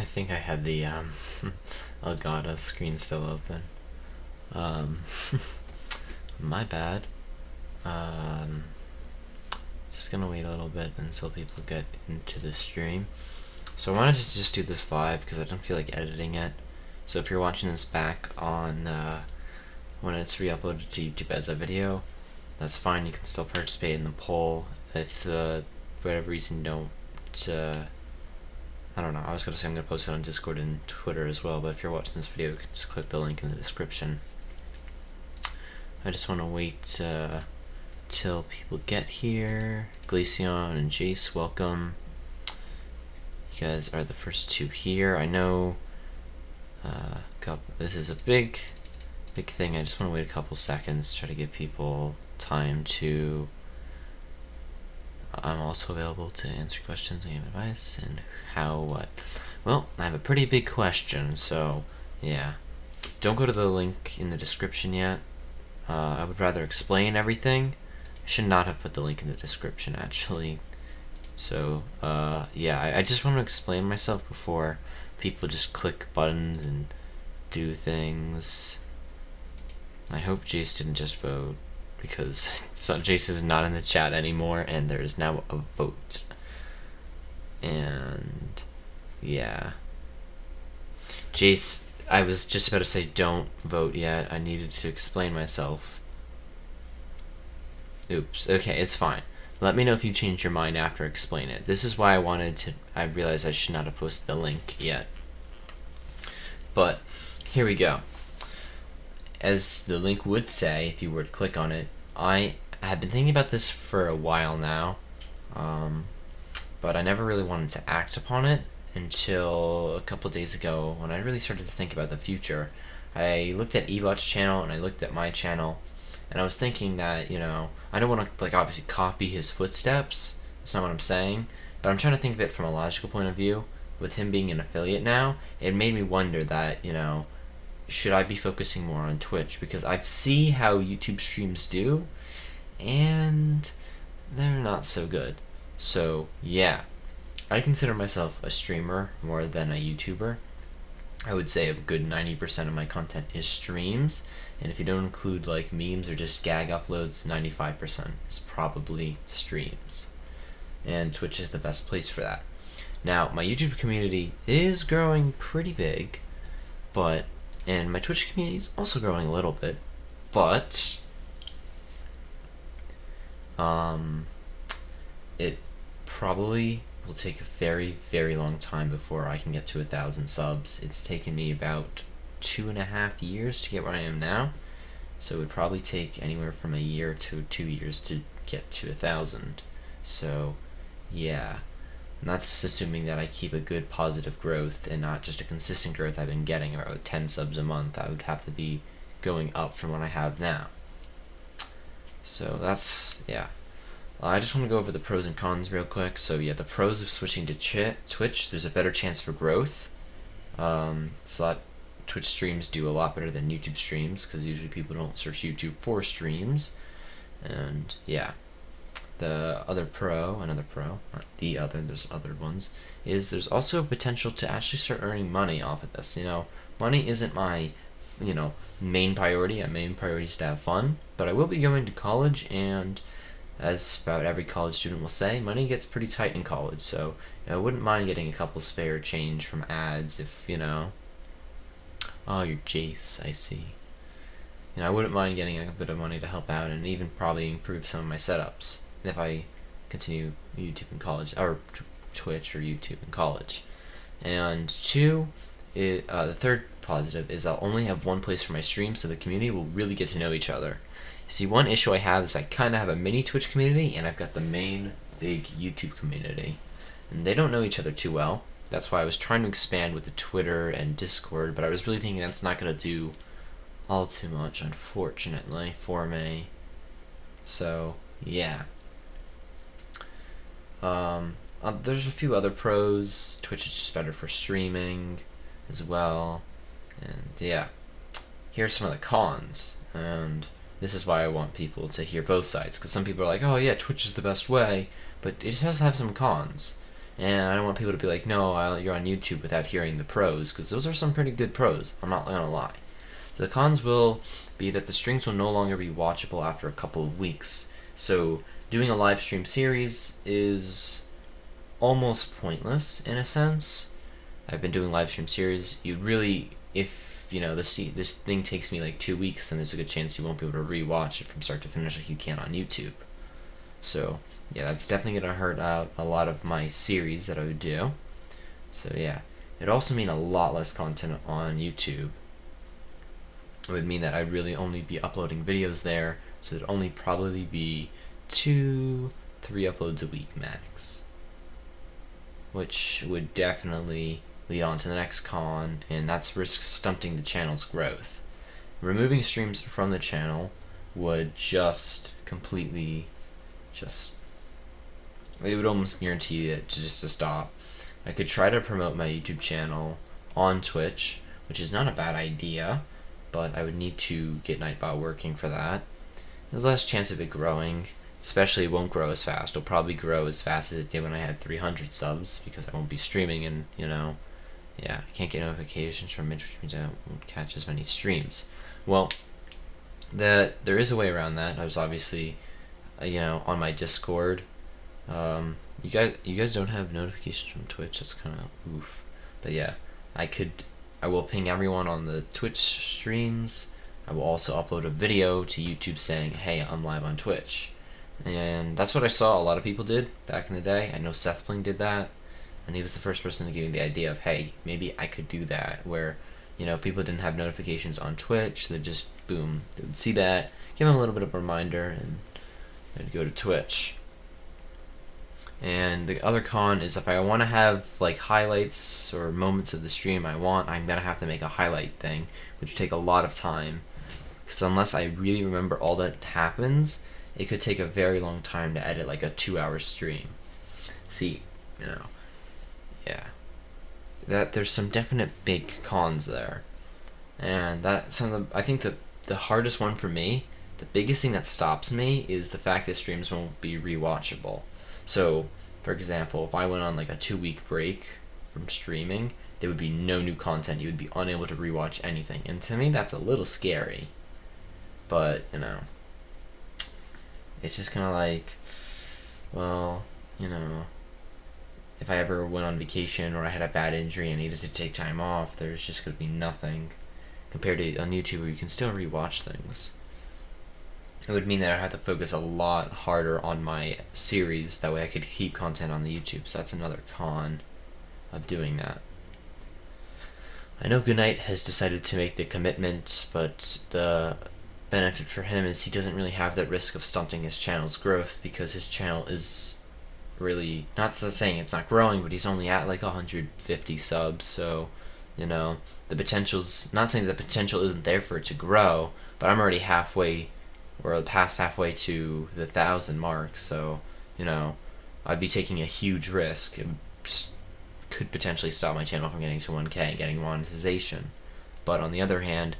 I think I had the Elgato screen still open. Um, my bad. Um, just gonna wait a little bit until people get into the stream. So I wanted to just do this live because I don't feel like editing it. So if you're watching this back on when it's re-uploaded to YouTube as a video, that's fine. You can still participate in the poll. If for whatever reason you don't, I don't know. I was gonna say I'm gonna post it on Discord and Twitter as well. But if you're watching this video, you can just click the link in the description. I just want to wait till people get here. Glaceon and Jace, welcome. You guys are the first two here. I know this is a big thing. I just want to wait a couple seconds, try to give people time to. I'm also available to answer questions and give advice and how what. Well, I have a pretty big question, so yeah. Don't go to the link in the description yet. I would rather explain everything. I should not have put the link in the description actually. So yeah, I just want to explain myself before people just click buttons and do things. I hope Jace didn't just vote, because Jace is not in the chat anymore and there is now a vote. And yeah, Jace, I was just about to say don't vote yet. I needed to explain myself. Oops. Okay, it's fine. Let me know if you change your mind after I explain it. This is why I realized I should not have posted the link yet. But here we go. As the link would say, if you were to click on it, I have been thinking about this for a while now, but I never really wanted to act upon it until a couple days ago when I really started to think about the future. I looked at Ebot's channel and I looked at my channel, and I was thinking that, you know, I don't want to obviously copy his footsteps. That's not what I'm saying, but I'm trying to think of it from a logical point of view. With him being an affiliate now, it made me wonder that, you know, should I be focusing more on Twitch? Because I see how YouTube streams do, and they're not so good. So yeah, I consider myself a streamer more than a YouTuber. I would say a good 90% of my content is streams, and if you don't include like memes or just gag uploads, 95% is probably streams. And Twitch is the best place for that. Now, my YouTube community is growing pretty big, and my Twitch community is also growing a little bit, but it probably will take a very, very long time before I can get to 1,000 subs. It's taken me about 2.5 years to get where I am now, so it would probably take anywhere from a year to 2 years to get to 1,000. So yeah, and that's assuming that I keep a good positive growth and not just a consistent growth I've been getting, about 10 subs a month. I would have to be going up from what I have now. So that's, yeah. I just want to go over the pros and cons real quick. So yeah, the pros of switching to Twitch, there's a better chance for growth. Twitch streams do a lot better than YouTube streams, because usually people don't search YouTube for streams. And yeah, the other pro, not the other, there's other ones, is there's also potential to actually start earning money off of this. You know, money isn't my, you know, main priority. My main priority is to have fun, but I will be going to college, and as about every college student will say, money gets pretty tight in college, so I wouldn't mind getting a couple spare change from ads if, you know. Oh, you're Jace, I see. You know, I wouldn't mind getting a bit of money to help out and even probably improve some of my setups if I continue YouTube in college, or Twitch or YouTube in college. And two, the third positive is I'll only have one place for my stream, so the community will really get to know each other. See, one issue I have is I kind of have a mini Twitch community, and I've got the main big YouTube community, and they don't know each other too well. That's why I was trying to expand with the Twitter and Discord, but I was really thinking that's not going to do all too much, unfortunately, for me. So yeah. There's a few other pros. Twitch is just better for streaming as well, and yeah. Here's some of the cons, and this is why I want people to hear both sides, because some people are like, oh yeah, Twitch is the best way, but it does have some cons. And I don't want people to be like, no, you're on YouTube without hearing the pros, because those are some pretty good pros. I'm not gonna lie. The cons will be that the streams will no longer be watchable after a couple of weeks. So doing a live stream series is almost pointless in a sense. I've been doing live stream series. You really, if this thing takes me like 2 weeks, then there's a good chance you won't be able to rewatch it from start to finish like you can on YouTube. So yeah, that's definitely gonna hurt out a lot of my series that I would do. So yeah, it'd also mean a lot less content on YouTube. It would mean that I'd really only be uploading videos there, so it'd only probably be 2-3 uploads a week max, which would definitely lead on to the next con, and that's risk stunting the channel's growth. Removing streams from the channel would just completely it would almost guarantee it to stop. I could try to promote my YouTube channel on Twitch, which is not a bad idea, but I would need to get Nightbot working for that. There's less chance of it growing, especially it won't grow as fast. It'll probably grow as fast as it did when I had 300 subs, because I won't be streaming, and I can't get notifications from it, which means I won't catch as many streams. Well, there is a way around that. I was obviously on my Discord. You guys don't have notifications from Twitch. That's kind of oof. But yeah, I will ping everyone on the Twitch streams. I will also upload a video to YouTube saying, hey, I'm live on Twitch. And that's what I saw a lot of people did back in the day. I know SethBling did that, and he was the first person to give me the idea of, hey, maybe I could do that, where people didn't have notifications on Twitch. They'd just boom, they would see that, give them a little bit of a reminder, and they'd go to Twitch. And the other con is, if I want to have like highlights or moments of the stream I'm gonna have to make a highlight thing, which would take a lot of time, because unless I really remember all that happens, it could take a very long time to edit like a 2-hour stream. See, yeah, that there's some definite big cons there, and I think the hardest one for me, the biggest thing that stops me, is the fact that streams won't be rewatchable. So, for example, if I went on like a 2-week break from streaming, there would be no new content. You would be unable to rewatch anything. And to me, that's a little scary. But, it's just kind of like, well, if I ever went on vacation or I had a bad injury and needed to take time off, there's just going to be nothing compared to on YouTube where you can still rewatch things. It would mean that I'd have to focus a lot harder on my series. That way I could keep content on the YouTube. So that's another con of doing that. I know Goodnight has decided to make the commitment, but the benefit for him is he doesn't really have that risk of stunting his channel's growth, because his channel is really, not saying it's not growing, but he's only at like 150 subs. So, the potential's, not saying the potential isn't there for it to grow, but I'm already halfway, or past halfway to the 1,000 mark, so I'd be taking a huge risk. It could potentially stop my channel from getting to 1K and getting monetization. But on the other hand,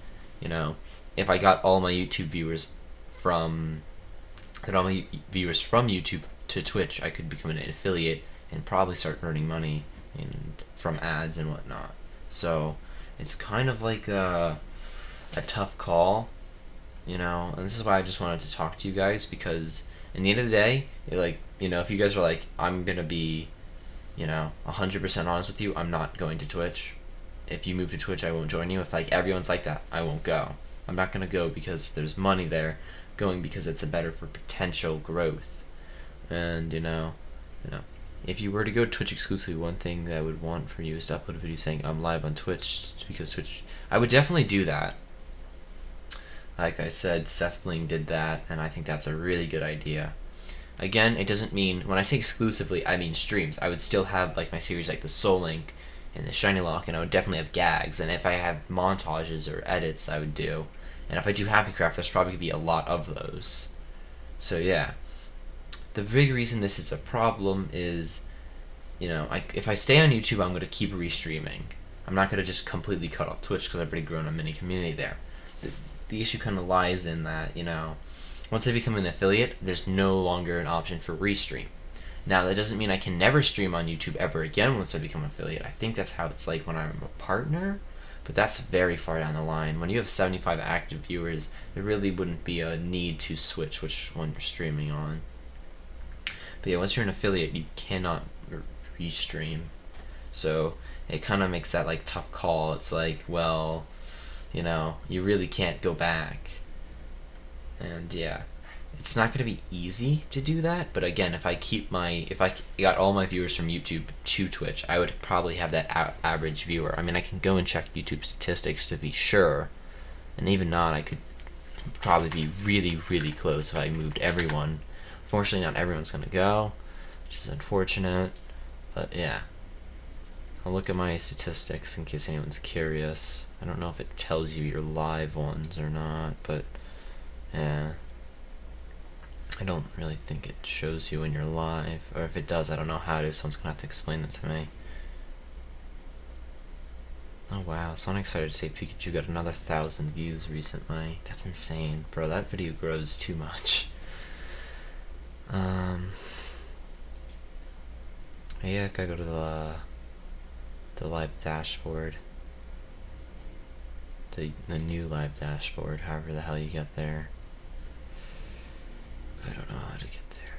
if I got all my YouTube viewers from YouTube to Twitch, I could become an affiliate and probably start earning money from ads and whatnot. So it's kind of like a tough call. And this is why I just wanted to talk to you guys, because in the end of the day, if you guys are like, I'm gonna be, 100% honest with you, I'm not going to Twitch. If you move to Twitch, I won't join you. If everyone's like that, I won't go. I'm not gonna go because there's money there. Going because it's better for potential growth. And if you were to go to Twitch exclusively, one thing that I would want for you is to upload a video saying I'm live on Twitch, because Twitch, I would definitely do that. Like I said, SethBling did that, and I think that's a really good idea. Again, it doesn't mean, when I say exclusively, I mean streams. I would still have like my series like the Soul Link and the Shiny Lock, and I would definitely have gags, and if I have montages or edits, I would do. And if I do Happy Craft, there's probably going to be a lot of those. So yeah. The big reason this is a problem is, if I stay on YouTube, I'm going to keep restreaming. I'm not going to just completely cut off Twitch, because I've already grown a mini community there. The issue kind of lies in that, once I become an affiliate, there's no longer an option for restream. Now, that doesn't mean I can never stream on YouTube ever again once I become an affiliate. I think that's how it's like when I'm a partner, but that's very far down the line. When you have 75 active viewers, there really wouldn't be a need to switch which one you're streaming on. But yeah, once you're an affiliate, you cannot restream. So it kind of makes that like tough call. It's like, well, you know, you really can't go back. And yeah, it's not going to be easy to do that, but again, if I got all my viewers from YouTube to Twitch, I would probably have that average viewer. I mean, I can go and check YouTube statistics to be sure, and even not, I could probably be really, really close if I moved everyone. Fortunately, not everyone's going to go, which is unfortunate, but yeah. I'll look at my statistics in case anyone's curious. I don't know if it tells you your live ones or not, but yeah. I don't really think it shows you when you're live, or if it does, I don't know how to, someone's gonna have to explain that to me. Oh wow, so I'm excited to say Pikachu got another 1,000 views recently. That's insane. Bro, that video grows too much. Yeah, gotta go to the live dashboard. The new live dashboard, however the hell you get there. I don't know how to get there.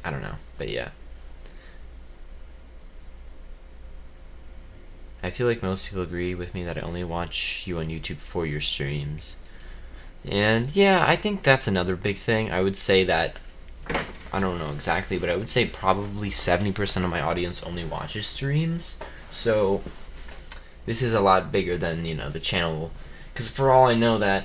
I don't know, but yeah. I feel like most people agree with me that I only watch you on YouTube for your streams. And yeah, I think that's another big thing. I would say that, I don't know exactly, but I would say probably 70% of my audience only watches streams. So this is a lot bigger than, you know, the channel. Because for all I know, that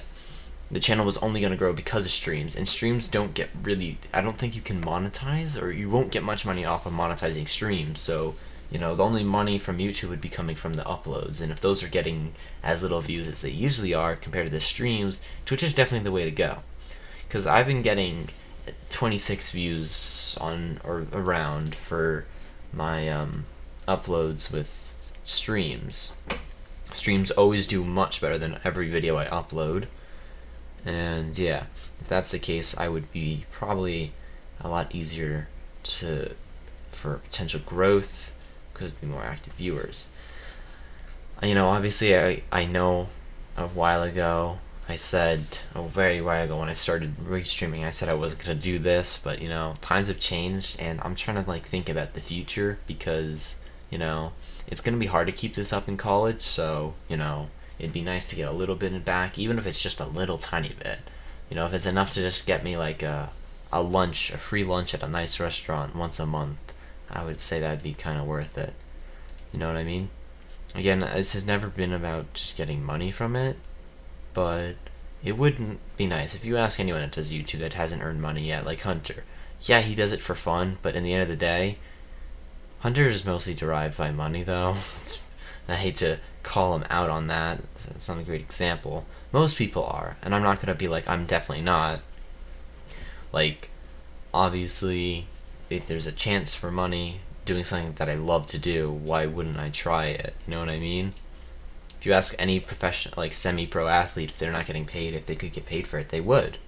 the channel was only going to grow because of streams, and streams don't get really, I don't think you can monetize, or you won't get much money off of monetizing streams. So, you know, the only money from YouTube would be coming from the uploads, and if those are getting as little views as they usually are compared to the streams, Twitch is definitely the way to go. Because I've been getting 26 views on or around for my uploads with streams. Streams always do much better than every video I upload. And yeah, if that's the case, I would be probably a lot easier for potential growth, because it'd be more active viewers. You know, obviously I know a while ago, I said, a very while ago when I started restreaming, I said I wasn't going to do this, but you know, times have changed, and I'm trying to like think about the future, because, you know, it's going to be hard to keep this up in college, so, you know, it'd be nice to get a little bit back, even if it's just a little tiny bit. You know, if it's enough to just get me like a free lunch at a nice restaurant once a month, I would say that'd be kind of worth it. You know what I mean? Again, this has never been about just getting money from it, but it wouldn't be nice. If you ask anyone that does YouTube that hasn't earned money yet, like Hunter, yeah, he does it for fun, but in the end of the day, Hunter is mostly derived by money, though. I hate to call him out on that. It's not a great example. Most people are, and I'm not gonna be like, I'm definitely not. Like, obviously, if there's a chance for money doing something that I love to do, why wouldn't I try it? You know what I mean? If you ask any professional, like semi-pro athlete, if they're not getting paid, if they could get paid for it, they would.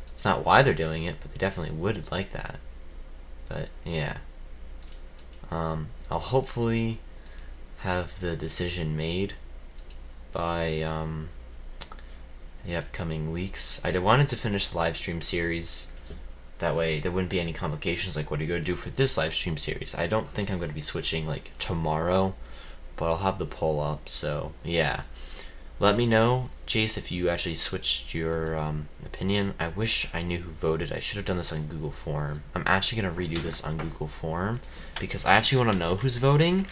It's not why they're doing it, but they definitely would like that. But yeah, I'll hopefully have the decision made by the upcoming weeks. I wanted to finish the live stream series. That way there wouldn't be any complications like, what are you going to do for this live stream series? I don't think I'm going to be switching like tomorrow, but I'll have the poll up, so yeah. Let me know, Jace, if you actually switched your opinion. I wish I knew who voted. I should have done this on Google Form. I'm actually going to redo this on Google Form, because I actually want to know who's voting.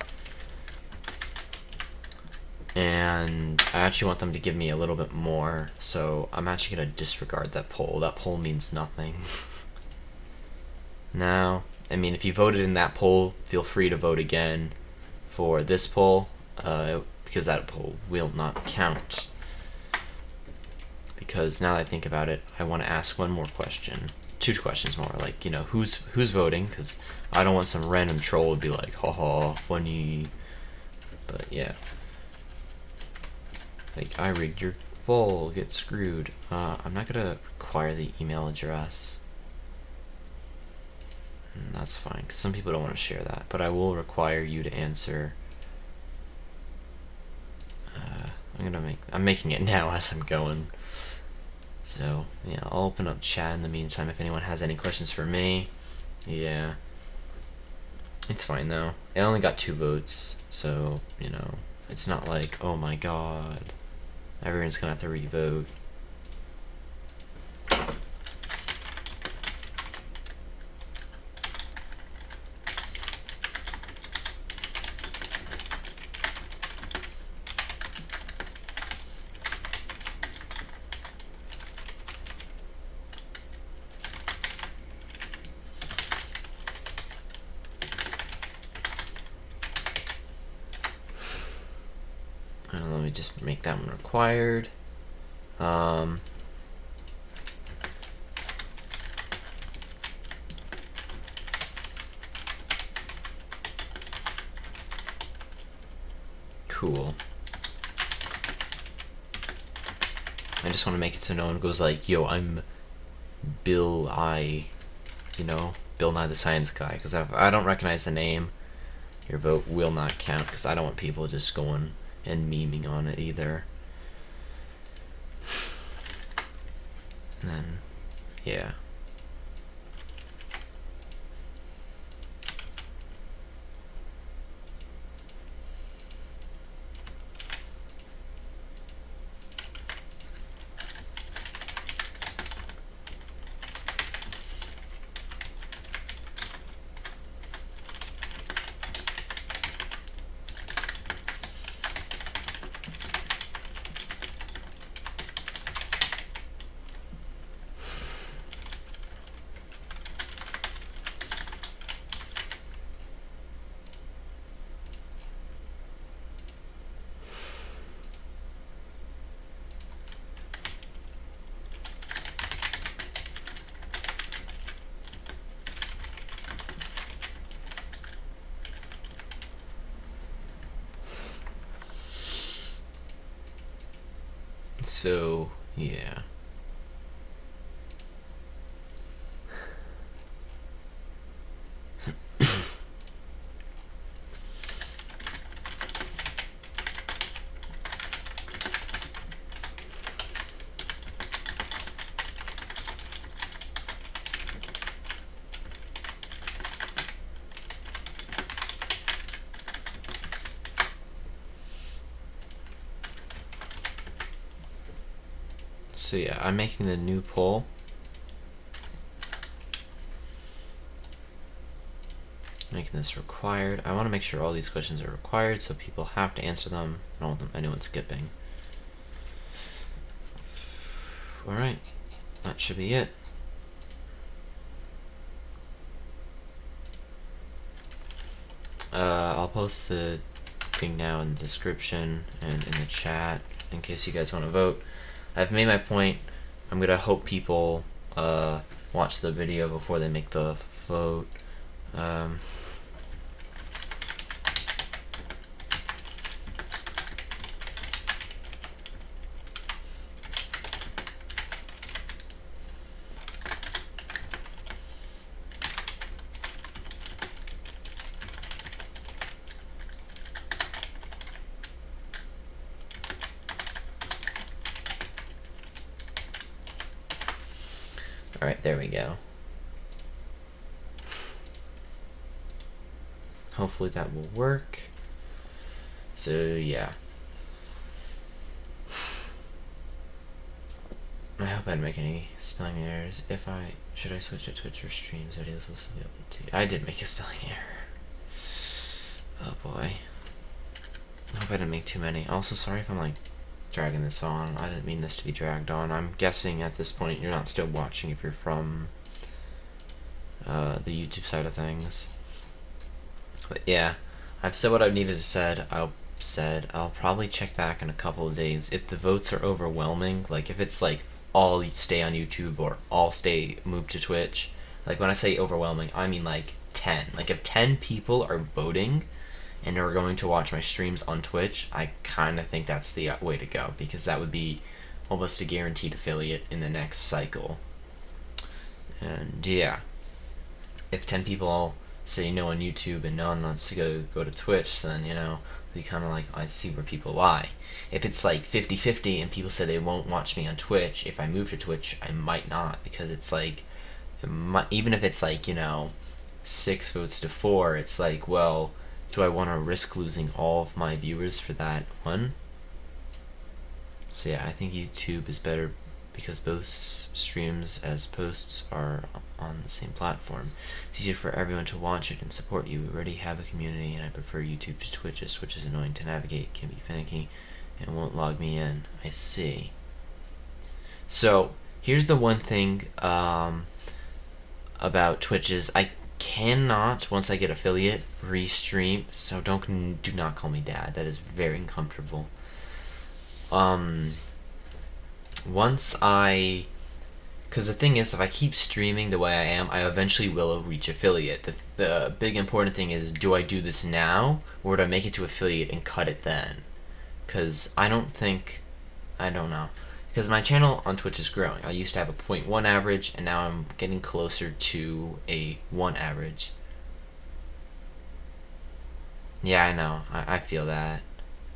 And I actually want them to give me a little bit more, so I'm actually going to disregard that poll. That poll means nothing. Now, I mean, if you voted in that poll, feel free to vote again for this poll, because that poll will not count. Because now that I think about it, I want to ask one more question. 2 questions more, like, you know, who's voting, because I don't want some random troll to be like, haha, funny. But yeah. Like, I rigged your poll, get screwed. I'm not gonna require the email address. that's fine, because some people don't want to share that, but I will require you to answer. I'm making it now as I'm going. So, yeah, I'll open up chat in the meantime if anyone has any questions for me. Yeah. It's fine, though. It only got 2 votes, so, you know, it's not like, oh my god, everyone's gonna have to re-vote. Let me just make that one required. Cool. I just want to make it so no one goes like, yo, I'm Bill Bill Nye the Science Guy, because if I don't recognize the name, your vote will not count, because I don't want people just going and memeing on it either. And then, yeah. So, yeah. So yeah, I'm making the new poll. Making this required. I want to make sure all these questions are required, so people have to answer them. I don't want anyone skipping. Alright, that should be it. I'll post the thing now in the description and in the chat in case you guys want to vote. I've made my point. I'm gonna hope people watch the video before they make the vote. Alright, there we go. Hopefully that will work. So, yeah. I hope I didn't make any spelling errors. Should I switch to Twitch or streams? Videos will still be able to. I did make a spelling error. Oh boy. I hope I didn't make too many. Also, sorry if I'm like dragging this on. I didn't mean this to be dragged on. I'm guessing at this point you're not still watching if you're from the YouTube side of things. But yeah, I've said what I needed to said. I'll probably check back in a couple of days if the votes are overwhelming. Like if it's like all stay on YouTube or all move to Twitch. Like when I say overwhelming, I mean like 10. Like if 10 people are voting and are going to watch my streams on Twitch, I kind of think that's the way to go, because that would be almost a guaranteed affiliate in the next cycle. And yeah, if 10 people say no on YouTube and no one wants to go to Twitch, then we kind of like, I see where people lie. If it's like 50-50 and people say they won't watch me on Twitch, if I move to Twitch, I might not, because it's like, even if it's like 6 votes to 4, it's like, well, do I want to risk losing all of my viewers for that one? So yeah, I think YouTube is better because both streams as posts are on the same platform. It's easier for everyone to watch it and support you. We already have a community, and I prefer YouTube to Twitch, as Twitch is annoying to navigate, can be finicky, and won't log me in. I see. So here's the one thing about Twitch is I cannot, once I get affiliate, restream. So do not call me dad. That is very uncomfortable. Because the thing is, if I keep streaming the way I am, I eventually will reach affiliate. The big important thing is, do I do this now, or do I make it to affiliate and cut it then? Because I don't know. Because my channel on Twitch is growing. I used to have a 0.1 average, and now I'm getting closer to a 1 average. Yeah, I know. I feel that.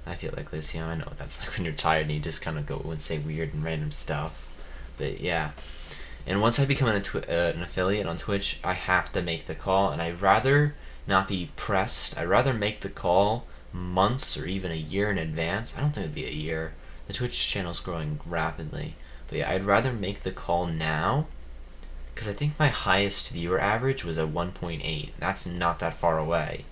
I feel like Lucian. I know what that's like when you're tired and you just kind of go and say weird and random stuff. But yeah. And once I become an affiliate on Twitch, I have to make the call, and I'd rather not be pressed. I'd rather make the call months or even a year in advance. I don't think it'd be a year. The Twitch channel's growing rapidly. But yeah, I'd rather make the call now, because I think my highest viewer average was at 1.8. That's not that far away.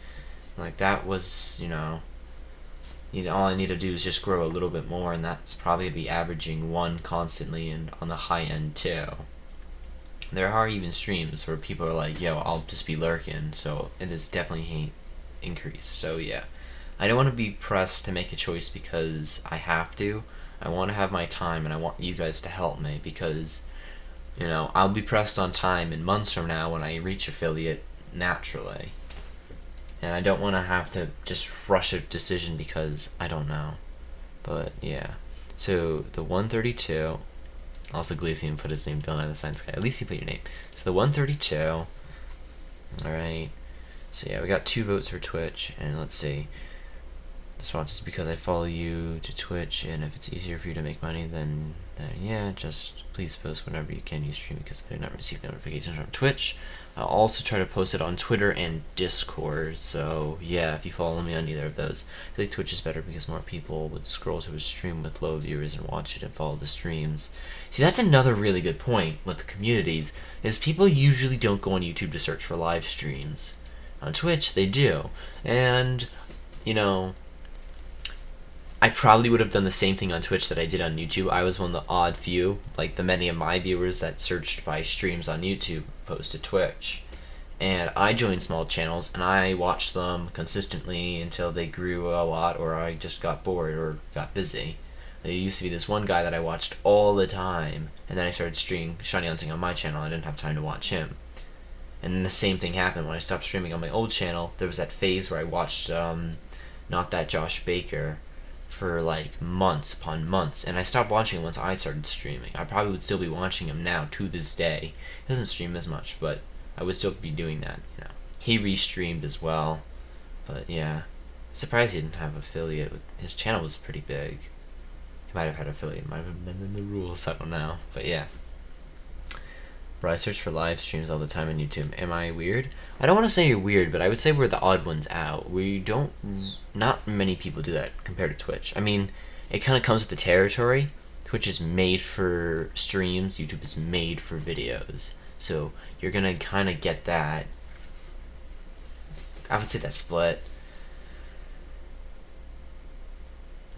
Like, that was, all I need to do is just grow a little bit more, and that's probably be averaging 1 constantly, and on the high end too. There are even streams where people are like, yo, I'll just be lurking, so it is definitely increased. So yeah, I don't want to be pressed to make a choice because I have to. I want to have my time, and I want you guys to help me, because I'll be pressed on time in months from now when I reach affiliate naturally. And I don't want to have to just rush a decision because I don't know. But yeah. So the 132. Also, Glacian put his name, Bill Nye the Science Guy. At least you put your name. So the 132. Alright. So yeah, we got 2 votes for Twitch. And let's see. Response is because I follow you to Twitch, and if it's easier for you to make money, then yeah, just please post whenever you can use stream, because I do not receive notifications from Twitch. I'll also try to post it on Twitter and Discord, so yeah, if you follow me on either of those. I think Twitch is better because more people would scroll to a stream with low viewers and watch it and follow the streams. See, that's another really good point with the communities, is people usually don't go on YouTube to search for live streams. On Twitch, they do. And, I probably would have done the same thing on Twitch that I did on YouTube. I was one of the odd few, like the many of my viewers that searched by streams on YouTube opposed to Twitch. And I joined small channels, and I watched them consistently until they grew a lot, or I just got bored or got busy. There used to be this one guy that I watched all the time, and then I started streaming Shiny Hunting on my channel, and I didn't have time to watch him. And then the same thing happened when I stopped streaming on my old channel. There was that phase where I watched Not That Josh Baker for like months upon months, and I stopped watching him once I started streaming. I probably would still be watching him now to this day. He doesn't stream as much, but I would still be doing that. He restreamed as well, but yeah, I'm surprised he didn't have affiliate. His channel was pretty big. He might have had affiliate, might have been in the rules, I don't know, but yeah. Bro, I search for live streams all the time on YouTube. Am I weird? I don't want to say you're weird, but I would say we're the odd ones out. Not many people do that compared to Twitch. I mean, it kind of comes with the territory. Twitch is made for streams, YouTube is made for videos. So you're gonna kind of get that. I would say that split.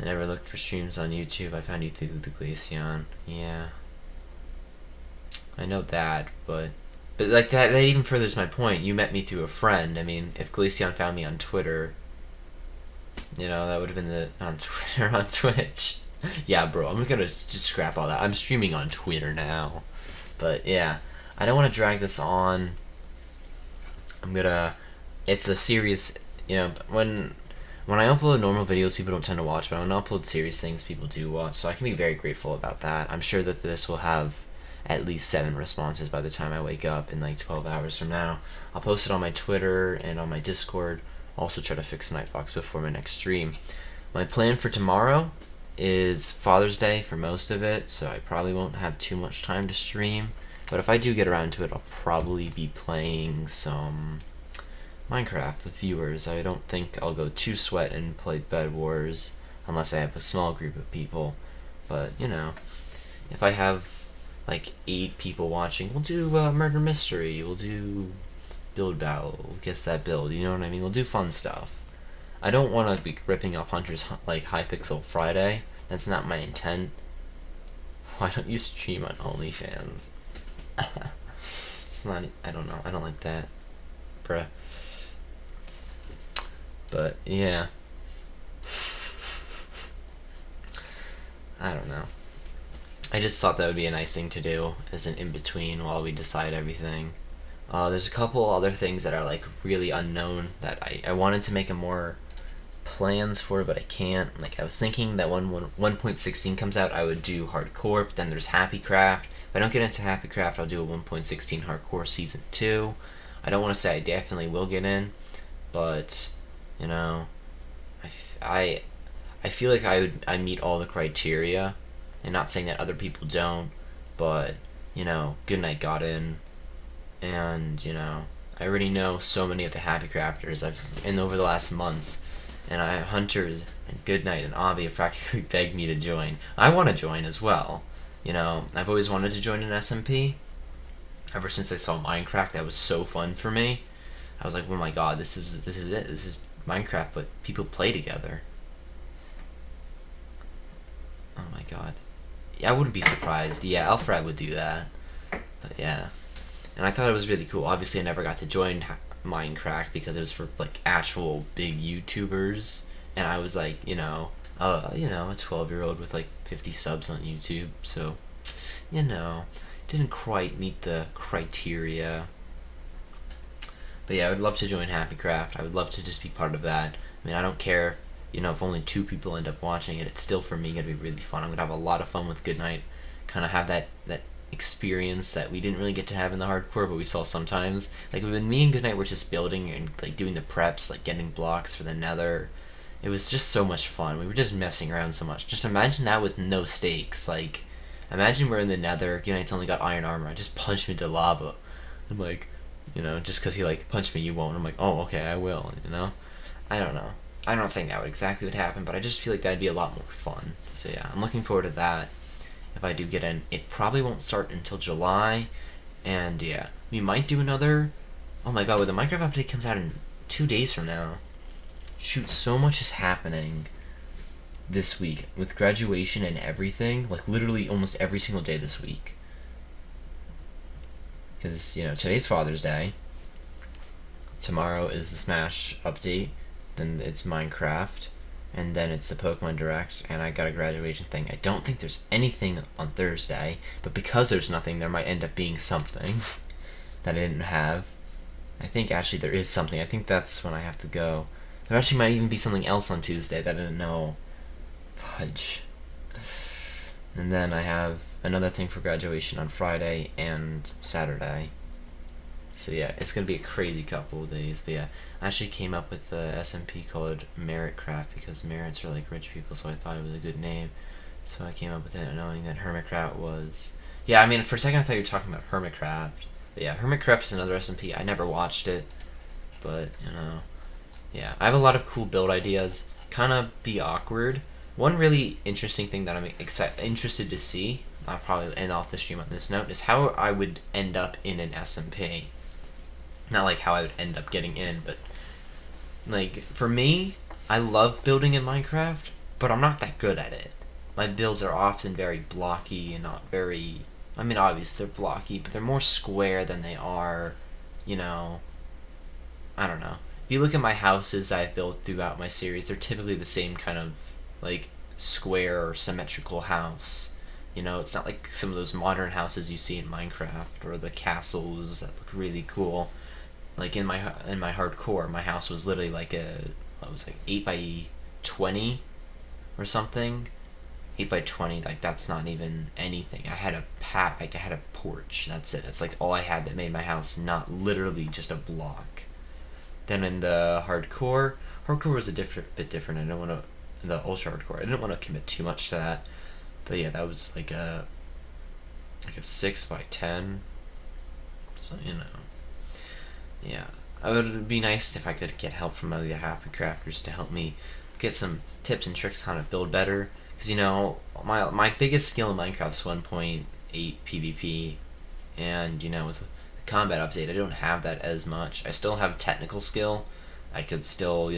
I never looked for streams on YouTube. I found you through the Glacian. Yeah. I know that, but like that even furthers my point. You met me through a friend. I mean, if Glacian found me on Twitter, that would have been on Twitter, on Twitch. Yeah, bro, I'm gonna just scrap all that. I'm streaming on Twitter now. But yeah, I don't want to drag this on. It's a serious, when I upload normal videos, people don't tend to watch, but when I upload serious things, people do watch, so I can be very grateful about that. I'm sure that this will have at least 7 responses by the time I wake up in like 12 hours from now. I'll post it on my Twitter and on my Discord. Also try to fix Nightbox before my next stream. My plan for tomorrow is Father's Day for most of it, so I probably won't have too much time to stream. But if I do get around to it, I'll probably be playing some Minecraft with viewers. I don't think I'll go too sweat and play Bed Wars unless I have a small group of people. But, you know, if I have like 8 people watching, we'll do Murder Mystery, we'll do Build Battle, guess that build, you know what I mean? We'll do fun stuff. I don't want to be ripping off Hunter's like Hypixel Friday. That's not my intent. Why don't you stream on OnlyFans? It's not. I don't know. I don't like that, bruh. But yeah, I don't know. I just thought that would be a nice thing to do as an in between while we decide everything. There's a couple other things that are like really unknown that I wanted to make a more plans for, but I can't. Like I was thinking that when 1.16 comes out, I would do hardcore. But then there's Happy Craft. If I don't get into Happy Craft, I'll do a 1.16 hardcore season 2. I don't want to say I definitely will get in, but you know, I feel like I meet all the criteria, and not saying that other people don't, but you know, Goodnight got in, and you know, I already know so many of the Happy Crafters over the last months, and Hunters and Goodnight and Avi have practically begged me to join. I want to join as well. You know, I've always wanted to join an SMP. Ever since I saw Minecraft, that was so fun for me. I was like, oh my god, this is it. This is Minecraft, but people play together. Oh my god. Yeah, I wouldn't be surprised. Yeah, Alfred would do that. But yeah. And I thought it was really cool. Obviously, I never got to join Minecraft because it was for like actual big YouTubers, and I was like, you know, a 12-year-old with like 50 subs on YouTube, so you know, didn't quite meet the criteria. But yeah, I would love to join Happy Craft. I would love to just be part of that. I mean, I don't care, you know, if only 2 people end up watching it. It's still for me gonna be really fun. I'm gonna have a lot of fun with Goodnight. Kind of have that experience that we didn't really get to have in the hardcore, but we saw sometimes. Like when me and Goodnight were just building and like doing the preps, like getting blocks for the Nether. It was just so much fun. We were just messing around so much. Just imagine that with no stakes. Like, imagine we're in the Nether. Goodnight's only got iron armor. I just punch him into lava. I'm like, you know, just because he like punched me, you won't. I'm like, oh, okay, I will. You know, I don't know. I'm not saying that would exactly what happen, but I just feel like that'd be a lot more fun. So yeah, I'm looking forward to that. If I do get in, it probably won't start until July, and yeah, we might do another. Oh my god, when the Minecraft update comes out in 2 days from now. Shoot, so much is happening this week with graduation and everything. Like literally almost every single day this week. Because you know, today's Father's Day. Tomorrow is the Smash update. Then it's Minecraft. And then it's the Pokemon Direct, and I got a graduation thing. I don't think there's anything on Thursday, but because there's nothing, there might end up being something that I didn't have. I think actually there is something. I think that's when I have to go. There actually might even be something else on Tuesday that I didn't know. Fudge. And then I have another thing for graduation on Friday and Saturday. So yeah, it's gonna be a crazy couple of days. But yeah, I actually came up with the SMP called Merit Craft because merits are like rich people, so I thought it was a good name. So I came up with it knowing that Hermitcraft was... Yeah, I mean, for a second I thought you were talking about Hermitcraft. But yeah, Hermitcraft is another SMP. I never watched it, but, you know... Yeah, I have a lot of cool build ideas. Kind of be awkward. One really interesting thing that I'm interested to see, I'll probably end off the stream on this note, is how I would end up in an SMP. Not like how I would end up getting in, but like for me, I love building in Minecraft, but I'm not that good at it. My builds are often very blocky and not very... I mean, obviously they're blocky, but they're more square than they are, you know... I don't know. If you look at my houses that I've built throughout my series, they're typically the same kind of, like, square or symmetrical house. You know, it's not like some of those modern houses you see in Minecraft, or the castles that look really cool. Like in my hardcore, my house was literally like 8 by 20 or something, 8 by 20, like that's not even anything. I had a like I had a porch. That's it. That's like all I had that made my house not literally just a block. Then in the hardcore was a bit different. I don't want to the ultra hardcore. I didn't want to commit too much to that, but yeah, that was like a 6 by 10. So yeah, it would be nice if I could get help from other happy crafters to help me get some tips and tricks on how to build better. Because my biggest skill in Minecraft is 1.8 PvP, and with the combat update I don't have that as much. I still have technical skill. I could still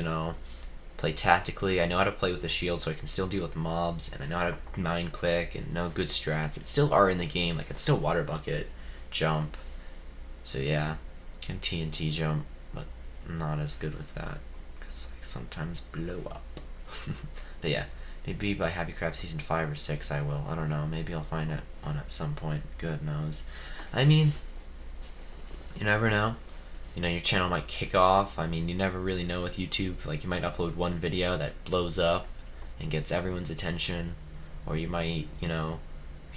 play tactically. I know how to play with the shield, so I can still deal with mobs, and I know how to mine quick and know good strats. It still are in the game. Like it's still water bucket, jump. So yeah, can TNT jump, but not as good with that because I sometimes blow up. But yeah, maybe by Happycraft season 5 or 6 I will. I don't know. Maybe I'll find it on at some point. Good knows. I mean, you never know. Your channel might kick off. I mean, you never really know with YouTube. Like, you might upload one video that blows up and gets everyone's attention, or you might,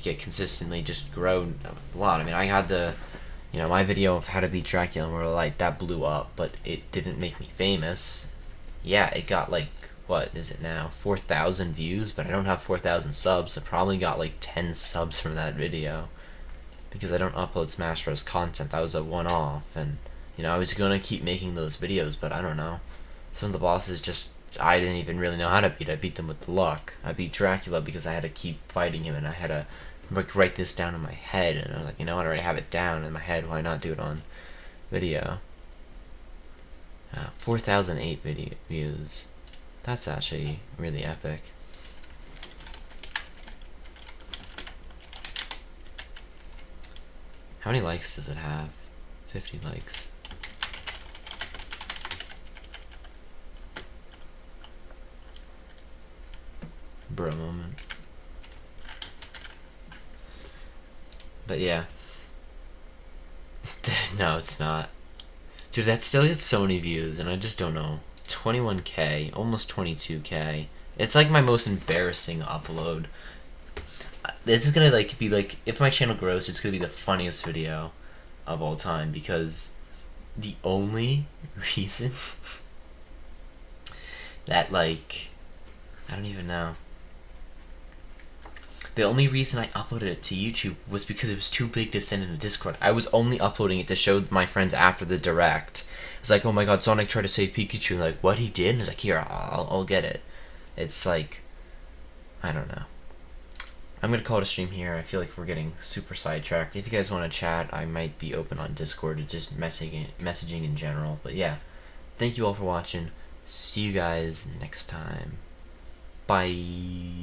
get consistently just grow a lot. I mean, I had my video of how to beat Dracula in World of Light, that blew up, but it didn't make me famous. Yeah, it got like, what is it now? 4,000 views, but I don't have 4,000 subs. I probably got like 10 subs from that video because I don't upload Smash Bros. Content. That was a one-off, and I was gonna keep making those videos, but I don't know. Some of the bosses I didn't even really know how to beat. I beat them with luck. I beat Dracula because I had to keep fighting him, and I had to write this down in my head, and I was like, I already have it down in my head. Why not do it on video? 4,008 video views. That's actually really epic. How many likes does it have? 50 likes. Bro moment. But yeah. No, it's not. Dude, that still gets so many views, and I just don't know. 21k, almost 22k. It's like my most embarrassing upload. This is gonna be like, if my channel grows, it's gonna be the funniest video of all time, because the only reason that I don't even know. The only reason I uploaded it to YouTube was because it was too big to send in a Discord. I was only uploading it to show my friends after the direct. It's like, oh my god, Sonic tried to save Pikachu. Like, what, he did? And it's like, here, I'll get it. It's like, I don't know. I'm gonna call it a stream here. I feel like we're getting super sidetracked. If you guys want to chat, I might be open on Discord to just messaging in general. But yeah, thank you all for watching. See you guys next time. Bye.